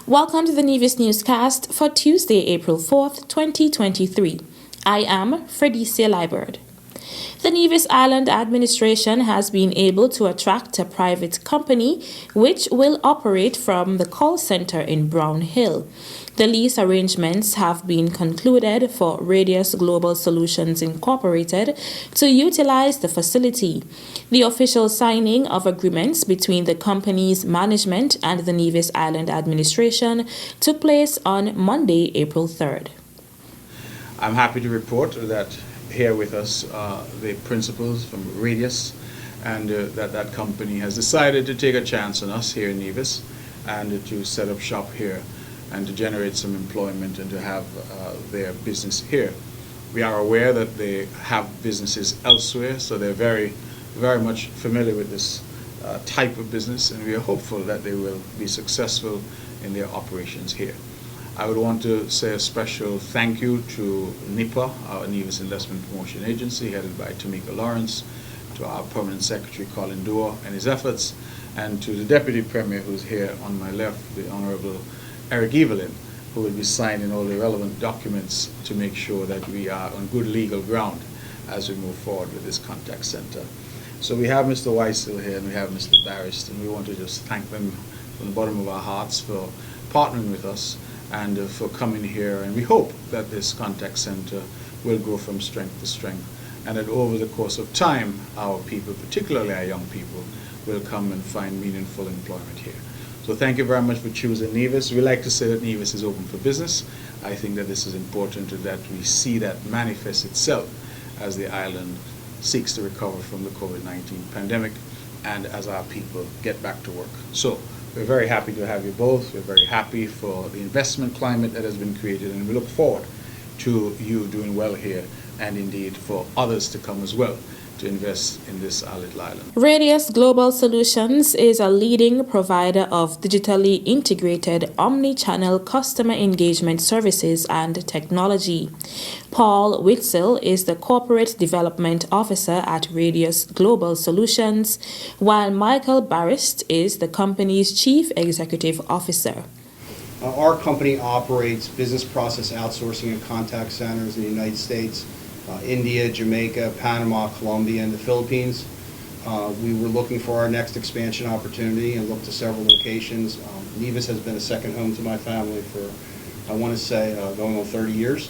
Welcome to the Nevis newscast for Tuesday, April 4th, 2023. I am Fredicia Liburd. The Nevis Island administration has been able to attract a private company which will operate from the call center in Brown Hill. The lease arrangements have been concluded for Radius Global Solutions Incorporated to utilize the facility. The official signing of agreements between the company's management and the Nevis Island administration took place on Monday, April 3rd. I'm happy to report that here with us the principals from Radius, and that company has decided to take a chance on us here in Nevis and to set up shop here and to generate some employment and to have their business here. We are aware that they have businesses elsewhere, so they're very much familiar with this type of business, and we are hopeful that they will be successful in their operations here. I would want to say a special thank you to NIPA, our Nevis Investment Promotion Agency, headed by Tamika Lawrence, to our Permanent Secretary, Colin Doerr, and his efforts, and to the Deputy Premier, who's here on my left, the Honorable Eric Evelyn, who will be signing all the relevant documents to make sure that we are on good legal ground as we move forward with this contact center. So we have Mr. Weissel here and we have Mr. Barrist, and we want to just thank them from the bottom of our hearts for partnering with us and for coming here, and we hope that this contact center will grow from strength to strength, and that over the course of time our people, particularly our young people, will come and find meaningful employment here. So thank you very much for choosing Nevis. We like to say that Nevis is open for business. I think that this is important, that we see that manifest itself as the island seeks to recover from the COVID-19 pandemic and as our people get back to work. So we're very happy to have you both. We're very happy for the investment climate that has been created, and we look forward to you doing well here, and indeed for others to come as well to invest in this little island. Radius Global Solutions is a leading provider of digitally integrated omni-channel customer engagement services and technology. Paul Witzel is the Corporate Development Officer at Radius Global Solutions, while Michael Barrist is the company's Chief Executive Officer. Our company operates business process outsourcing and contact centers in the United States, India, Jamaica, Panama, Colombia, and the Philippines. We were looking for our next expansion opportunity and looked to several locations. Nevis has been a second home to my family for, I want to say, going on 30 years.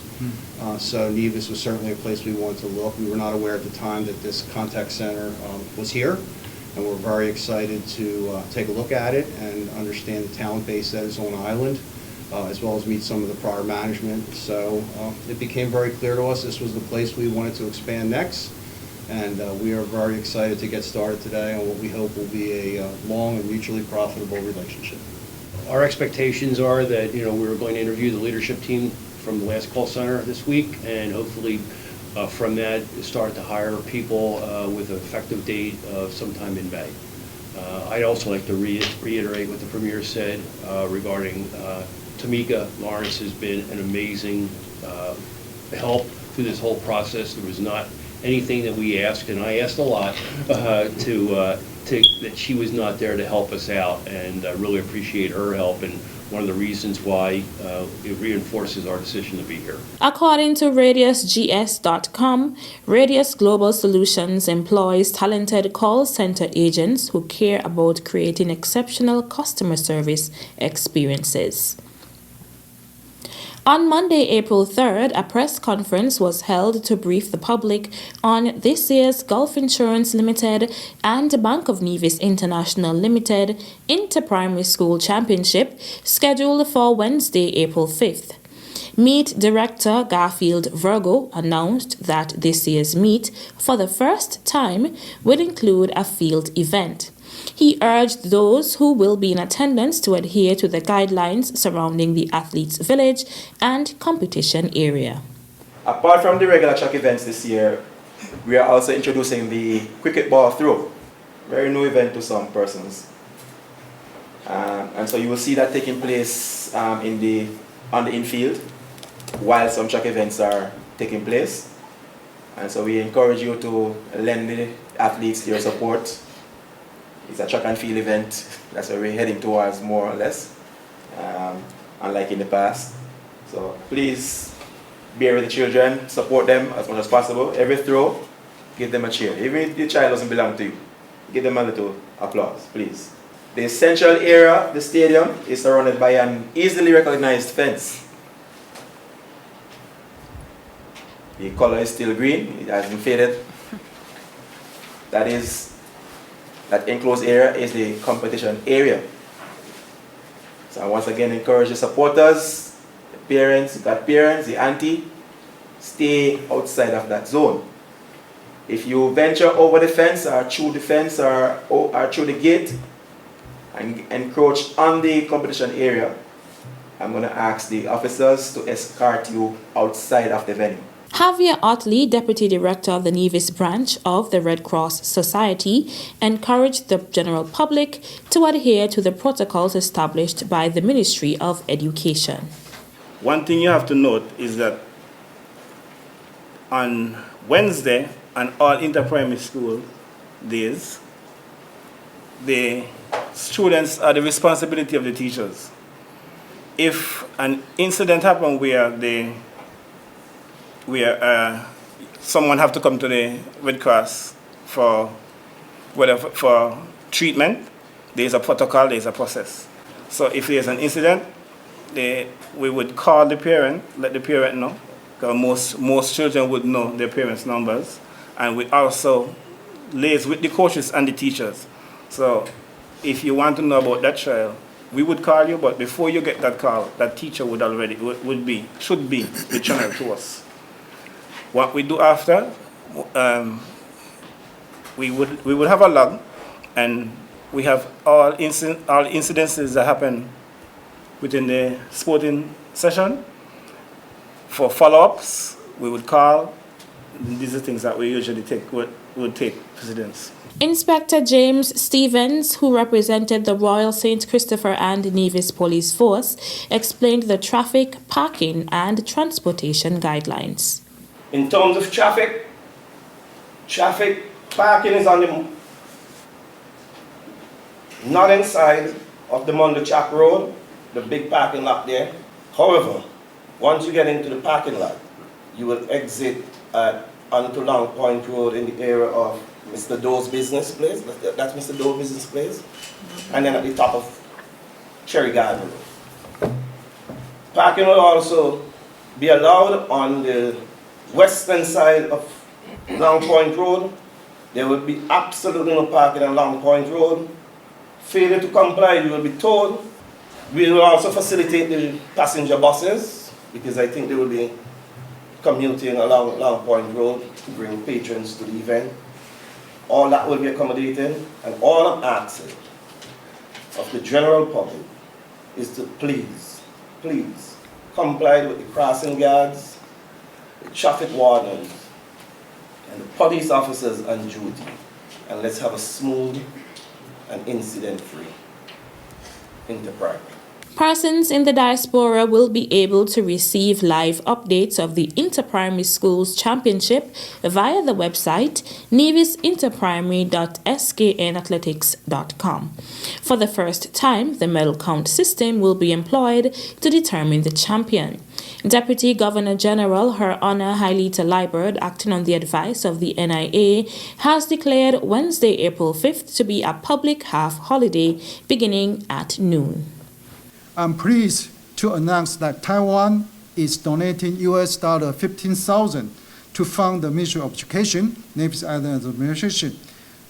So Nevis was certainly a place we wanted to look. We were not aware at the time that this contact center was here, and we're very excited to take a look at it and understand the talent base that is on island, as well as meet some of the prior management. So it became very clear to us this was the place we wanted to expand next, and we are very excited to get started today on what we hope will be a long and mutually profitable relationship. Our expectations are that we're going to interview the leadership team from the last call center this week, and hopefully from that start to hire people with an effective date of sometime in May. I'd also like to reiterate what the Premier said regarding Tamika Lawrence has been an amazing help through this whole process. There was not anything that we asked, and I asked a lot, that she was not there to help us out, and I really appreciate her help, and one of the reasons why it reinforces our decision to be here. According to RadiusGS.com, Radius Global Solutions employs talented call center agents who care about creating exceptional customer service experiences. On Monday, April 3rd, a press conference was held to brief the public on this year's Gulf Insurance Limited and Bank of Nevis International Limited Inter-Primary School Championship scheduled for Wednesday, April 5th. Meet Director Garfield Virgo announced that this year's meet, for the first time, will include a field event. He urged those who will be in attendance to adhere to the guidelines surrounding the athletes' village and competition area. Apart from the regular track events this year, we are also introducing the cricket ball throw, very new event to some persons. And so you will see that taking place on the infield while some track events are taking place. And so we encourage you to lend the athletes your support. It's a track and field event. That's where we're heading towards, more or less. unlike in the past. So please bear with the children, support them as much as possible. Every throw, give them a cheer. Even if the child doesn't belong to you, give them a little applause, please. The central area of the stadium is surrounded by an easily recognized fence. The color is still green, it hasn't faded. That enclosed area is the competition area. So I once again encourage the supporters, the parents, the godparents, the auntie, stay outside of that zone. If you venture over the fence or through the fence or through the gate and encroach on the competition area, I'm going to ask the officers to escort you outside of the venue. Javier Otley, Deputy Director of the Nevis branch of the Red Cross Society, encouraged the general public to adhere to the protocols established by the Ministry of Education. One thing you have to note is that on Wednesday and all inter-primary school days, the students are the responsibility of the teachers. If an incident happens where someone have to come to the Red Cross for treatment, there is a protocol, there is a process. So if there is an incident, we would call the parent, let the parent know, because most children would know their parents' numbers, and we also liaise with the coaches and the teachers. So if you want to know about that child, we would call you, but before you get that call, that teacher should be the channel to us. What we do after, we would have a log, and we have all incidences that happen within the sporting session. For follow-ups, we would call. These are things that we usually would take precedence. Inspector James Stevens, who represented the Royal St. Christopher and Nevis Police Force, explained the traffic, parking, and transportation guidelines. In terms of traffic, parking is on the northern side of the Mondachak Road, the big parking lot there. However, once you get into the parking lot, you will exit onto Long Point Road in the area of Mr. Doe's business place. That's Mr. Doe's business place. And then at the top of Cherry Garden Road. Parking will also be allowed on the western side of Long Point Road. There will be absolutely no parking on Long Point Road. Failure to comply, you will be told. We will also facilitate the passenger buses, because I think they will be commuting along Long Point Road to bring patrons to the event. All that will be accommodated, and all I'm asking of the general public is to please comply with the crossing guards, the traffic wardens, and the police officers on duty, and let's have a smooth and incident-free enterprise. Persons in the diaspora will be able to receive live updates of the Inter-Primary Schools Championship via the website nevisinterprimary.sknathletics.com. For the first time, the medal count system will be employed to determine the champion. Deputy Governor General Her Honor Hailita Liburd, acting on the advice of the NIA, has declared Wednesday, April 5th to be a public half-holiday beginning at noon. I'm pleased to announce that Taiwan is donating $15,000 to fund the Ministry of Education, Nevis Island Administration.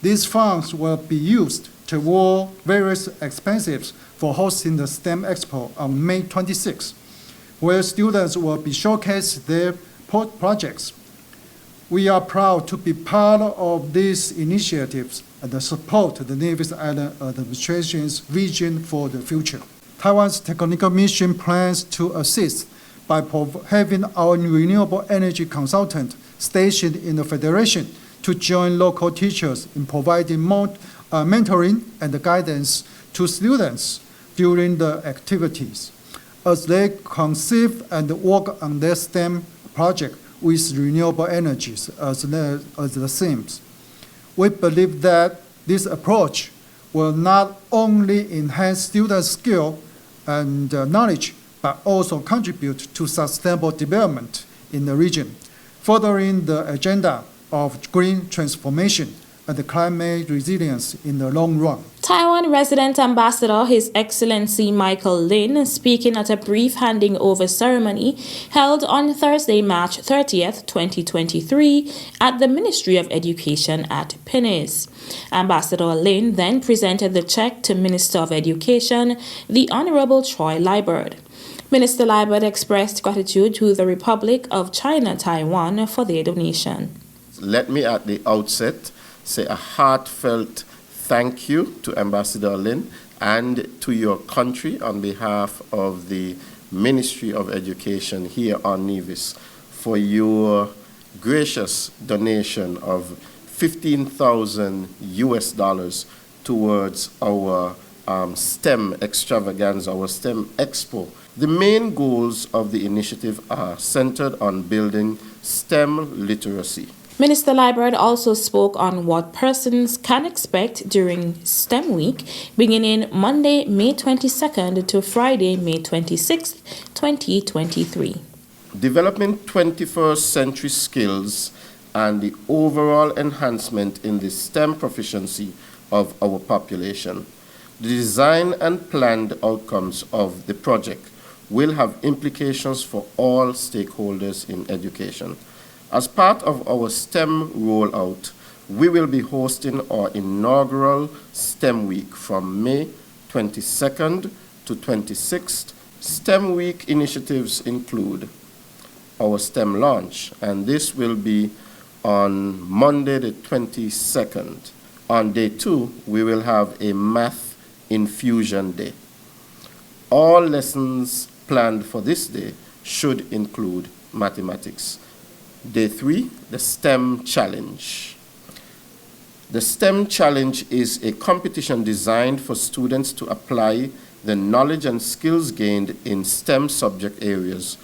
These funds will be used toward various expenses for hosting the STEM Expo on May 26, where students will be showcased their projects. We are proud to be part of these initiatives and support the Nevis Island Administration's vision for the future. Taiwan's technical mission plans to assist by having our renewable energy consultant stationed in the Federation to join local teachers in providing more mentoring and guidance to students during the activities as they conceive and work on their STEM project with renewable energies as the themes. We believe that this approach will not only enhance students' skill and knowledge, but also contribute to sustainable development in the region, furthering the agenda of green transformation and climate resilience in the long run. Taiwan resident ambassador His Excellency Michael Lin, speaking at a brief handing over ceremony held on Thursday, March 30th, 2023 at the Ministry of Education at Pennis. Ambassador Lin then presented the check to Minister of Education, the Honorable Troy Liburd. Minister Liburd expressed gratitude to the Republic of China, Taiwan for their donation. Let me at the outset say a heartfelt thank you to Ambassador Lin and to your country on behalf of the Ministry of Education here on Nevis for your gracious donation of $15,000 towards our STEM extravaganza, our STEM Expo. The main goals of the initiative are centered on building STEM literacy. Minister Liburd also spoke on what persons can expect during STEM Week, beginning Monday, May 22nd to Friday, May 26th, 2023. Developing 21st century skills and the overall enhancement in the STEM proficiency of our population. The design and planned outcomes of the project will have implications for all stakeholders in education. As part of our STEM rollout, we will be hosting our inaugural STEM Week from May 22nd to 26th. STEM Week initiatives include our STEM launch, and this will be on Monday the 22nd. On day 2, we will have a Math Infusion Day. All lessons planned for this day should include mathematics. Day 3, the STEM Challenge. The STEM Challenge is a competition designed for students to apply the knowledge and skills gained in STEM subject areas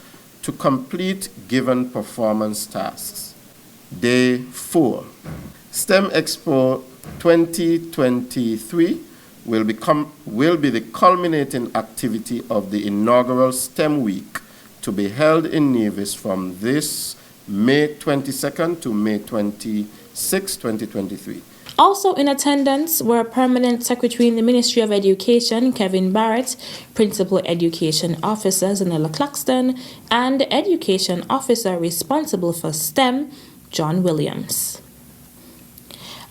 to complete given performance tasks. Day 4, STEM Expo 2023 will be the culminating activity of the inaugural STEM Week to be held in Nevis from this May 22nd to May 26, 2023. Also in attendance were Permanent Secretary in the Ministry of Education, Kevin Barrett, Principal Education Officer, Zanella Claxton, and Education Officer responsible for STEM, John Williams.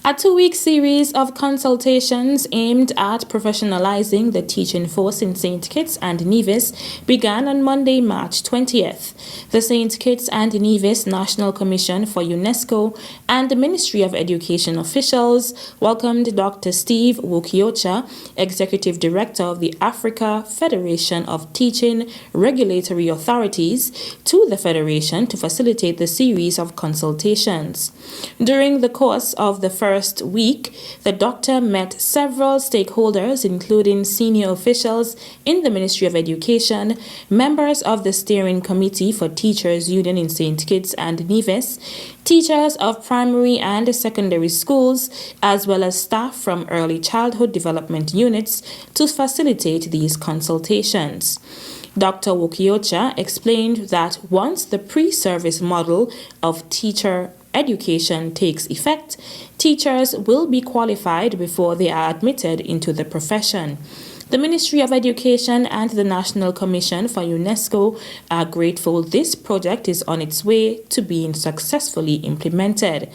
A 2-week series of consultations aimed at professionalizing the teaching force in St. Kitts and Nevis began on Monday, March 20th. The St. Kitts and Nevis National Commission for UNESCO and the Ministry of Education officials welcomed Dr. Steve Wokiocha, Executive Director of the Africa Federation of Teaching Regulatory Authorities, to the Federation to facilitate the series of consultations. During the course of the first week, the doctor met several stakeholders, including senior officials in the Ministry of Education, members of the Steering Committee for Teachers Union in St. Kitts and Nevis, teachers of primary and secondary schools, as well as staff from early childhood development units to facilitate these consultations. Dr. Wokiocha explained that once the pre-service model of teacher education takes effect, teachers will be qualified before they are admitted into the profession. The Ministry of Education and the National Commission for UNESCO are grateful this project is on its way to being successfully implemented.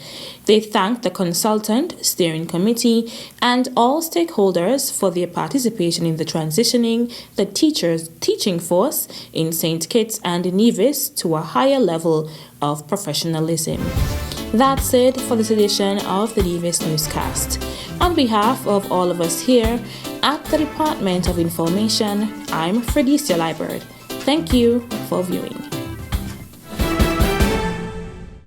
They thank the consultant, steering committee, and all stakeholders for their participation in the transitioning the teaching force in St. Kitts and Nevis to a higher level of professionalism. That's it for this edition of the Nevis Newscast. On behalf of all of us here at the Department of Information, I'm Freddie Liburd. Thank you for viewing.